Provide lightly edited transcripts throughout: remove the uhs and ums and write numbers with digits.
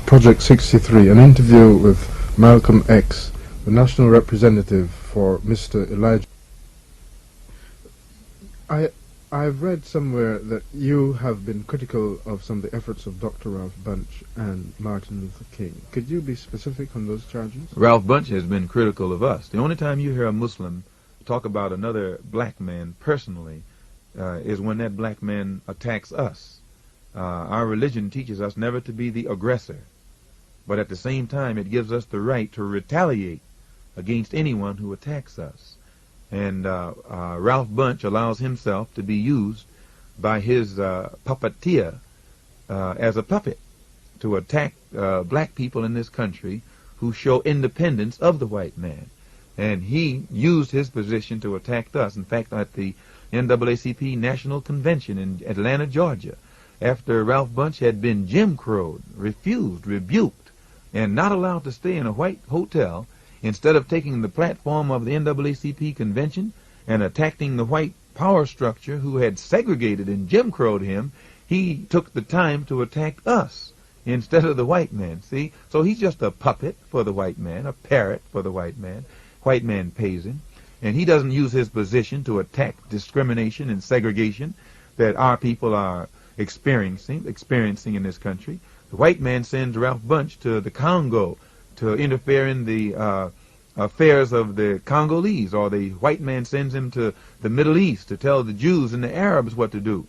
Project 63, an interview with Malcolm X, the national representative for Mr. Elijah. I've read somewhere that you have been critical of some of the efforts of Dr. Ralph Bunche and Martin Luther King. Could you be specific on those charges? Ralph Bunche has been critical of us. The only time you hear a Muslim talk about another black man personally is when that black man attacks us. Our religion teaches us never to be the aggressor, but at the same time it gives us the right to retaliate against anyone who attacks us. And Ralph Bunche allows himself to be used by his puppeteer as a puppet to attack black people in this country who show independence of the white man. And he used his position to attack us. In fact, at the NAACP National Convention in Atlanta, Georgia, after Ralph Bunche had been Jim Crowed, refused, rebuked, and not allowed to stay in a white hotel, instead of taking the platform of the NAACP convention and attacking the white power structure who had segregated and Jim Crowed him, he took the time to attack us instead of the white man. See? So he's just a puppet for the white man, a parrot for the white man. White man pays him. And he doesn't use his position to attack discrimination and segregation that our people are experiencing in this country. The white man sends Ralph Bunche to the Congo to interfere in the affairs of the Congolese, or the white man sends him to the Middle East to tell the Jews and the Arabs what to do.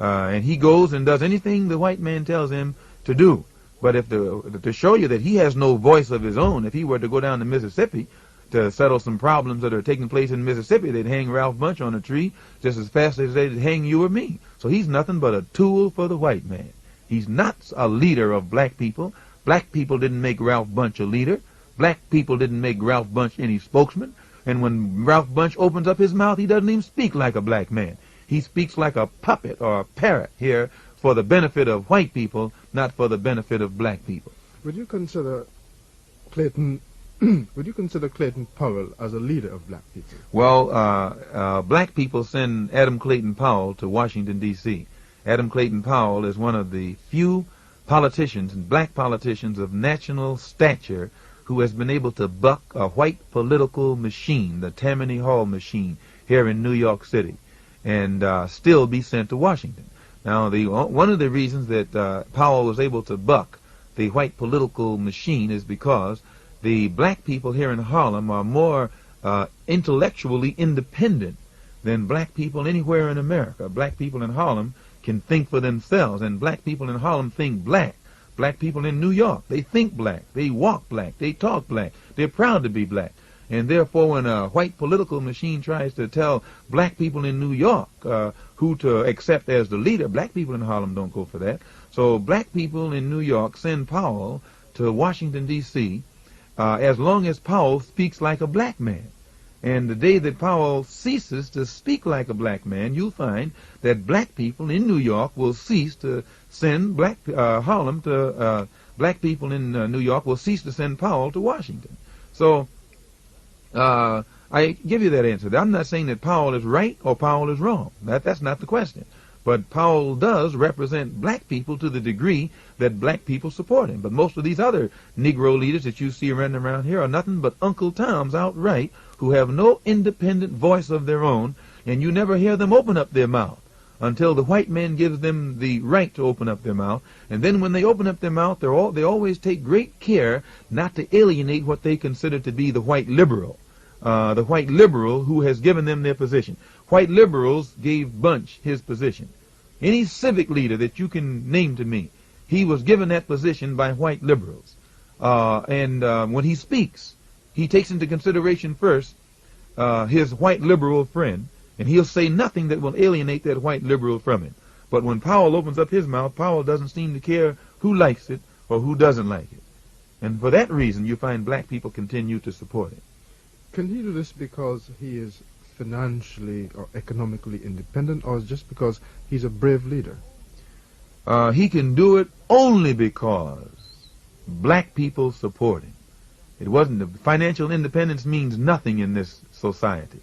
And he goes and does anything the white man tells him to do. But if to show you that he has no voice of his own, if he were to go down to Mississippi to settle some problems that are taking place in Mississippi, they'd hang Ralph Bunche on a tree just as fast as they'd hang you or me. So he's nothing but a tool for the white man. He's not a leader of black people. Black people didn't make Ralph Bunche a leader. Black people didn't make Ralph Bunche any spokesman. And when Ralph Bunche opens up his mouth, he doesn't even speak like a black man. He speaks like a puppet or a parrot here for the benefit of white people, not for the benefit of black people. Would you consider Clayton Powell as a leader of black people? Well, black people send Adam Clayton Powell to Washington, D.C. Adam Clayton Powell is one of the few politicians, and black politicians of national stature, who has been able to buck a white political machine, the Tammany Hall machine, here in New York City, and still be sent to Washington. Now, one of the reasons that Powell was able to buck the white political machine is because the black people here in Harlem are more intellectually independent than black people anywhere in America. Black people in Harlem can think for themselves, and black people in Harlem think black. Black people in New York, they think black, they walk black, they talk black, they're proud to be black. And therefore, when a white political machine tries to tell black people in New York who to accept as the leader, black people in Harlem don't go for that. So black people in New York send Powell to Washington, D.C., as long as Powell speaks like a black man. And the day that Powell ceases to speak like a black man, you'll find that black people in New York will cease to send black people in New York will cease to send Powell to Washington. So I give you that answer. I'm not saying that Powell is right or Powell is wrong. That's not the question. But Powell does represent black people to the degree that black people support him. But most of these other Negro leaders that you see running around here are nothing but Uncle Toms outright, who have no independent voice of their own, and you never hear them open up their mouth until the white man gives them the right to open up their mouth. And then when they open up their mouth, they always take great care not to alienate what they consider to be the white liberal who has given them their position. White liberals gave Bunche his position. Any civic leader that you can name to me, he was given that position by white liberals. When he speaks, he takes into consideration first his white liberal friend, and he'll say nothing that will alienate that white liberal from him. But when Powell opens up his mouth, Powell doesn't seem to care who likes it or who doesn't like it. And for that reason, you find black people continue to support him. Can he do this because he is financially or economically independent, or just because he's a brave leader? He can do it only because black people support him. It wasn't financial independence means nothing in this society.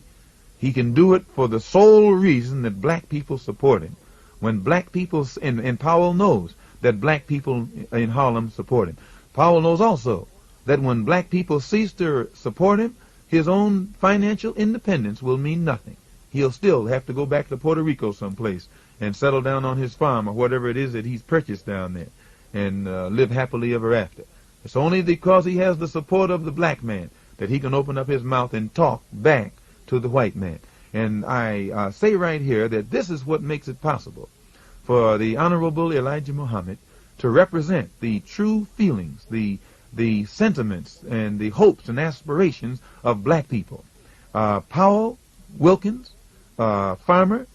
He can do it for the sole reason that black people support him. When black people, and Powell knows that black people in Harlem support him. Powell knows also that when black people cease to support him, his own financial independence will mean nothing. He'll still have to go back to Puerto Rico someplace and settle down on his farm or whatever it is that he's purchased down there and live happily ever after. It's only because he has the support of the black man that he can open up his mouth and talk back to the white man. And I say right here that this is what makes it possible for the Honorable Elijah Muhammad to represent the true feelings, the sentiments, and the hopes and aspirations of black people. Powell, Wilkins, Farmer,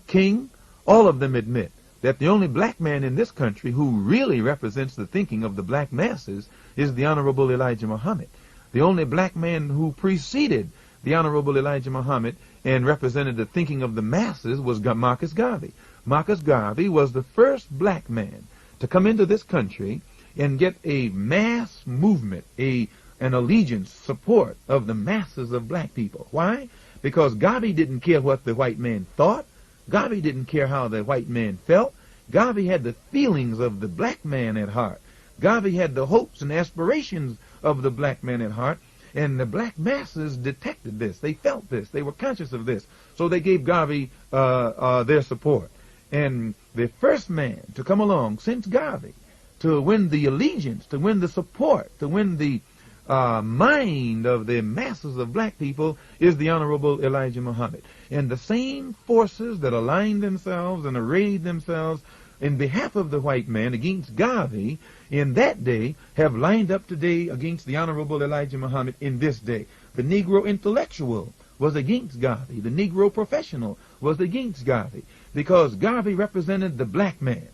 King, all of them admit that the only black man in this country who really represents the thinking of the black masses is the Honorable Elijah Muhammad. The only black man who preceded the Honorable Elijah Muhammad and represented the thinking of the masses was Marcus Garvey. Marcus Garvey was the first black man to come into this country and get a mass movement, an allegiance, support of the masses of black people. Why? Because Garvey didn't care what the white man thought. Garvey didn't care how the white man felt. Garvey had the feelings of the black man at heart. Garvey had the hopes and aspirations of the black man at heart. And the black masses detected this. They felt this. They were conscious of this. So they gave Garvey their support. And the first man to come along since Garvey to win the allegiance, to win the support, to win the mind of the masses of black people is the Honorable Elijah Muhammad. And the same forces that aligned themselves and arrayed themselves in behalf of the white man against Garvey in that day have lined up today against the Honorable Elijah Muhammad in this day. The Negro intellectual was against Garvey. The Negro professional was against Garvey because Garvey represented the black man.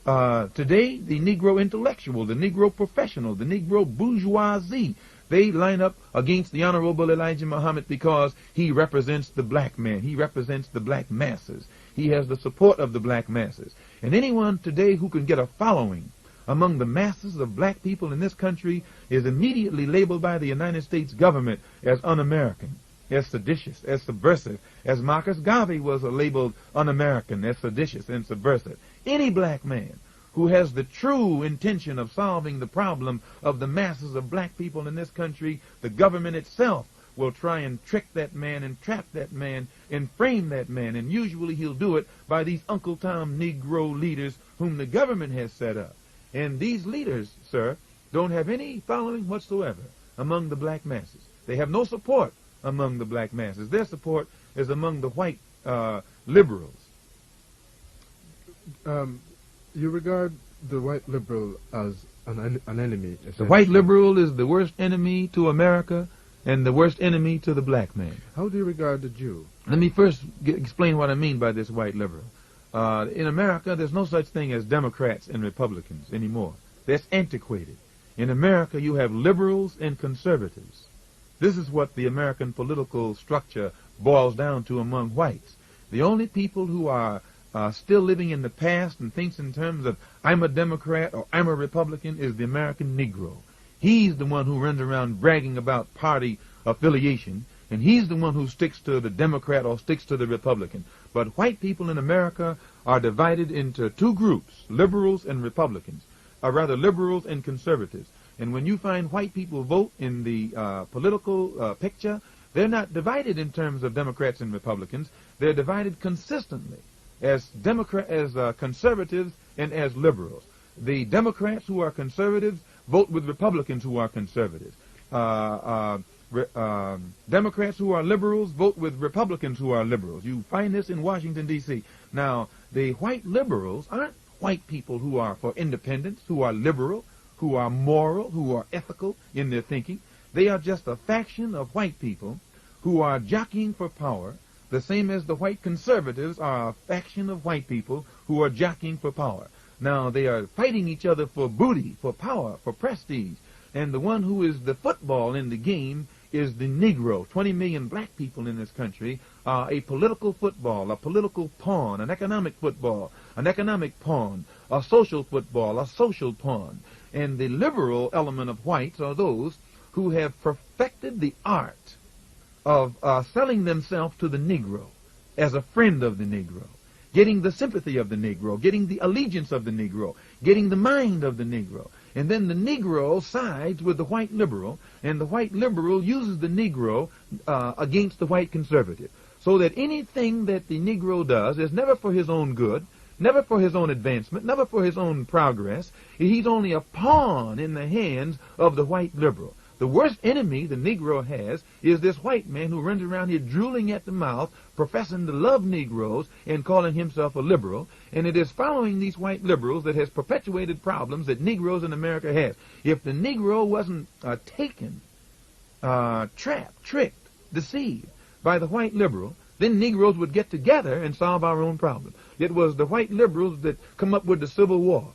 Today, the Negro intellectual, the Negro professional, the Negro bourgeoisie, they line up against the Honorable Elijah Muhammad because he represents the black man. He represents the black masses. He has the support of the black masses. And anyone today who can get a following among the masses of black people in this country is immediately labeled by the United States government as un-American, as seditious, as subversive, as Marcus Garvey was labeled un-American, as seditious and subversive. Any black man who has the true intention of solving the problem of the masses of black people in this country, the government itself will try and trick that man and trap that man and frame that man. And usually he'll do it by these Uncle Tom Negro leaders whom the government has set up. And these leaders, sir, don't have any following whatsoever among the black masses. They have no support among the black masses. Their support is among the white liberals. You regard the white liberal as an enemy. The white liberal is the worst enemy to America and the worst enemy to the black man. How do you regard the Jew? Let me first explain what I mean by this white liberal. In America, there's no such thing as Democrats and Republicans anymore. That's antiquated. In America, you have liberals and conservatives. This is what the American political structure boils down to among whites. The only people who are still living in the past and thinks in terms of I'm a Democrat or I'm a Republican is the American Negro. He's the one who runs around bragging about party affiliation, and he's the one who sticks to the Democrat or sticks to the Republican. But white people in America are divided into two groups, liberals and Republicans, or rather liberals and conservatives. And when you find white people vote in the political picture, they're not divided in terms of Democrats and Republicans. They're divided consistently as conservatives and as liberals. The Democrats who are conservatives vote with Republicans who are conservatives. Democrats who are liberals vote with Republicans who are liberals. You find this in Washington, D.C. Now, the white liberals aren't white people who are for independence, who are liberal, who are moral, who are ethical in their thinking. They are just a faction of white people who are jockeying for power, the same as the white conservatives are a faction of white people who are jockeying for power. Now, they are fighting each other for booty, for power, for prestige. And the one who is the football in the game is the Negro. 20 million black people in this country are a political football, a political pawn, an economic football, an economic pawn, a social football, a social pawn. And the liberal element of whites are those who have perfected the art of selling themselves to the Negro as a friend of the Negro, getting the sympathy of the Negro, getting the allegiance of the Negro, getting the mind of the Negro. And then the Negro sides with the white liberal, and the white liberal uses the Negro against the white conservative. So that anything that the Negro does is never for his own good, never for his own advancement, never for his own progress. He's only a pawn in the hands of the white liberal. The worst enemy the Negro has is this white man who runs around here drooling at the mouth, professing to love Negroes and calling himself a liberal. And it is following these white liberals that has perpetuated problems that Negroes in America has. If the Negro wasn't taken, trapped, tricked, deceived by the white liberal, then Negroes would get together and solve our own problem. It was the white liberals that come up with the Civil War,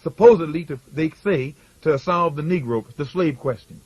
supposedly, they say, to solve the Negro, the slave question.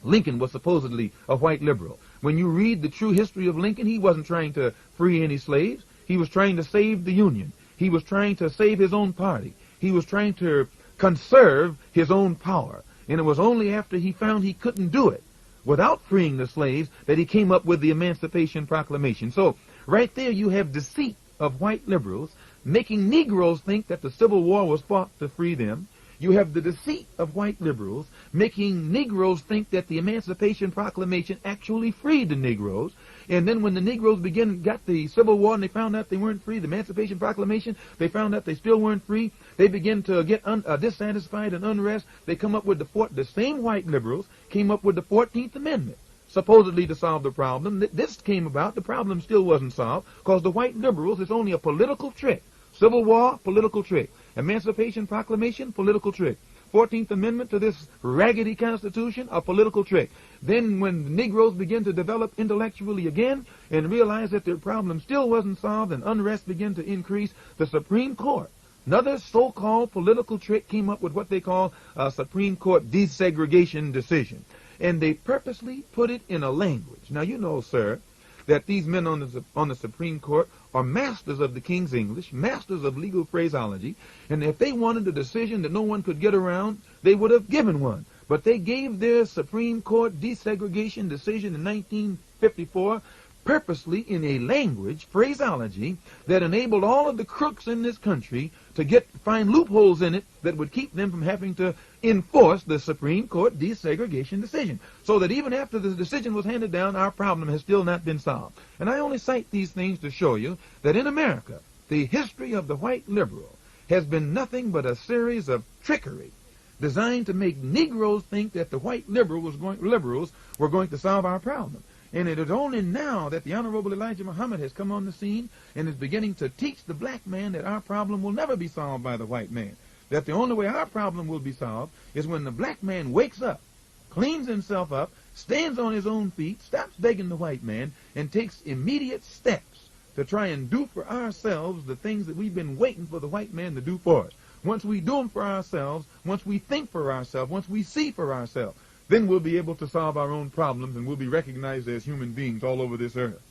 Lincoln was supposedly a white liberal. When you read the true history of Lincoln, he wasn't trying to free any slaves. He was trying to save the Union. He was trying to save his own party. He was trying to conserve his own power. And it was only after he found he couldn't do it without freeing the slaves that he came up with the Emancipation Proclamation. So right there you have deceit of white liberals making Negroes think that the Civil War was fought to free them. You have the deceit of white liberals making Negroes think that the Emancipation Proclamation actually freed the Negroes. And then when the Negroes got the Civil War and they found out they weren't free, the Emancipation Proclamation, they found out they still weren't free. They began to get dissatisfied and unrest. They come up with the same white liberals came up with the 14th Amendment, supposedly to solve the problem. This came about, the problem still wasn't solved, because the white liberals, it's only a political trick. Civil War, political trick. Emancipation Proclamation, political trick. 14th Amendment to this raggedy Constitution, a political trick. Then when the Negroes begin to develop intellectually again and realize that their problem still wasn't solved and unrest began to increase, the Supreme Court, another so-called political trick, came up with what they call a Supreme Court desegregation decision. And they purposely put it in a language. Now, you know, sir, that these men on the Supreme Court are masters of the King's English, masters of legal phraseology, and if they wanted a decision that no one could get around, they would have given one. But they gave their Supreme Court desegregation decision in 1954 purposely in a language, phraseology, that enabled all of the crooks in this country to find loopholes in it that would keep them from having to enforce the Supreme Court desegregation decision. So that even after the decision was handed down, our problem has still not been solved. And I only cite these things to show you that in America, the history of the white liberal has been nothing but a series of trickery designed to make Negroes think that the white liberals were going to solve our problem. And it is only now that the Honorable Elijah Muhammad has come on the scene and is beginning to teach the black man that our problem will never be solved by the white man. That the only way our problem will be solved is when the black man wakes up, cleans himself up, stands on his own feet, stops begging the white man, and takes immediate steps to try and do for ourselves the things that we've been waiting for the white man to do for us. Once we do them for ourselves, once we think for ourselves, once we see for ourselves, then we'll be able to solve our own problems and we'll be recognized as human beings all over this earth.